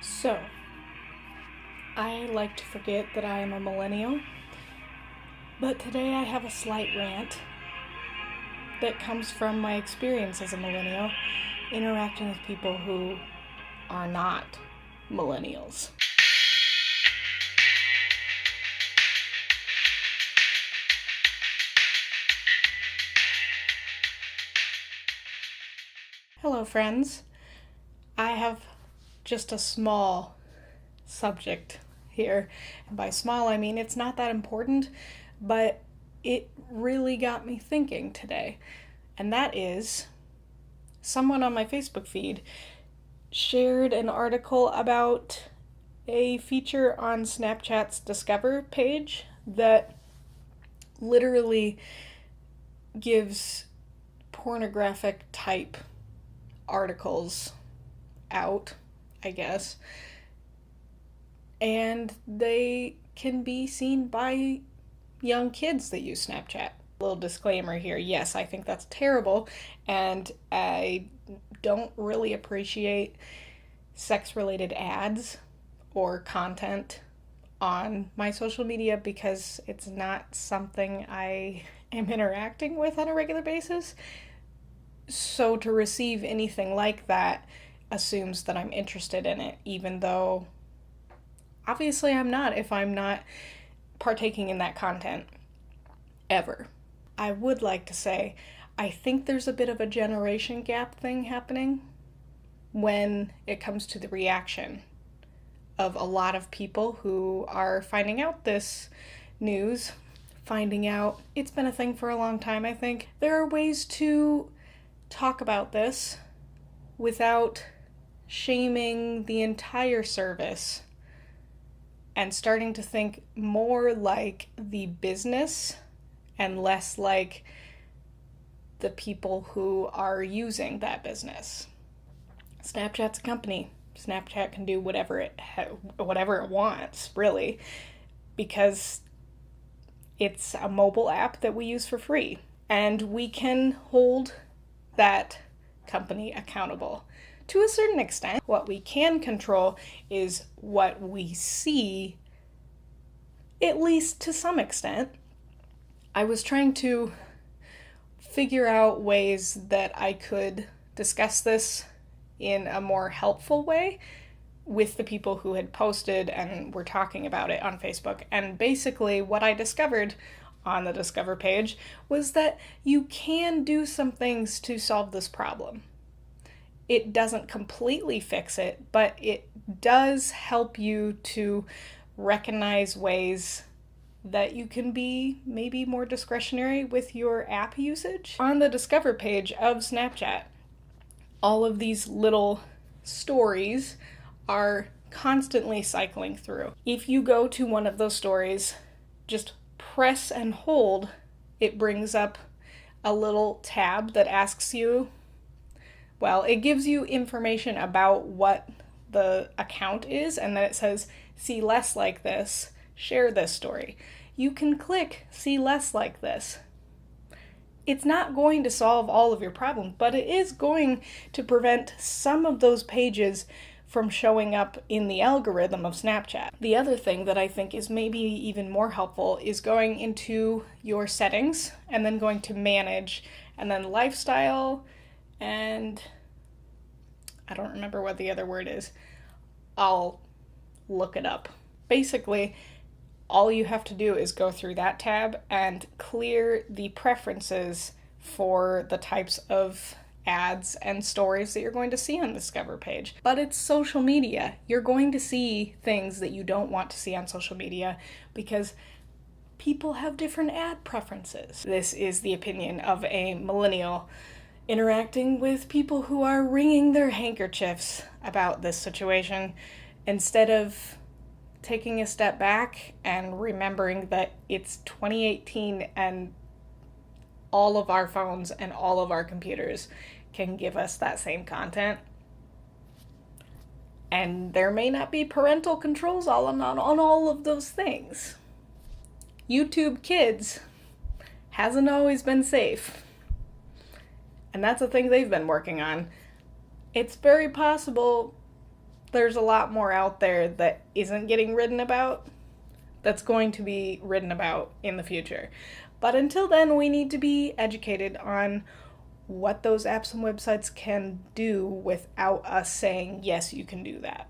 So, I like to forget that I am a millennial, but today I have a slight rant that comes from my experience as a millennial interacting with people who are not millennials. Hello, friends. I have just a small subject here. And by small, I mean it's not that important, but it really got me thinking today. And that is someone on my Facebook feed shared an article about a feature on Snapchat's Discover page that literally gives pornographic type articles out, I guess. And they can be seen by young kids that use Snapchat. Little disclaimer here, yes, I think that's terrible, and I don't really appreciate sex-related ads or content on my social media because it's not something I am interacting with on a regular basis. So to receive anything like that assumes that I'm interested in it, even though obviously I'm not if I'm not partaking in that content ever. I would like to say I think there's a bit of a generation gap thing happening when it comes to the reaction of a lot of people who are finding out this news, finding out it's been a thing for a long time, I think. There are ways to talk about this without shaming the entire service and starting to think more like the business and less like the people who are using that business. Snapchat's a company. Snapchat can do whatever it wants, really, because it's a mobile app that we use for free, and we can hold that company accountable to a certain extent. What we can control is what we see, at least to some extent. I was trying to figure out ways that I could discuss this in a more helpful way with the people who had posted and were talking about it on Facebook. And basically what I discovered on the Discover page was that you can do some things to solve this problem. It doesn't completely fix it, but it does help you to recognize ways that you can be maybe more discretionary with your app usage. On the Discover page of Snapchat, all of these little stories are constantly cycling through. If you go to one of those stories, just press and hold, it brings up a little tab that asks you, well, it gives you information about what the account is, and then it says, see less like this, share this story. You can click see less like this. It's not going to solve all of your problems, but it is going to prevent some of those pages from showing up in the algorithm of Snapchat. The other thing that I think is maybe even more helpful is going into your settings and then going to manage and then lifestyle, and I don't remember what the other word is. I'll look it up. Basically, all you have to do is go through that tab and clear the preferences for the types of ads and stories that you're going to see on the Discover page. But it's social media. You're going to see things that you don't want to see on social media because people have different ad preferences. This is the opinion of a millennial interacting with people who are wringing their handkerchiefs about this situation instead of taking a step back and remembering that it's 2018 and all of our phones and all of our computers can give us that same content. And there may not be parental controls on all of those things. YouTube Kids hasn't always been safe. And that's a thing they've been working on. It's very possible there's a lot more out there that isn't getting written about that's going to be written about in the future. But until then, we need to be educated on what those apps and websites can do without us saying, yes, you can do that.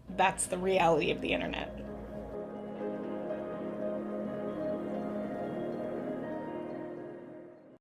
That's the reality of the internet.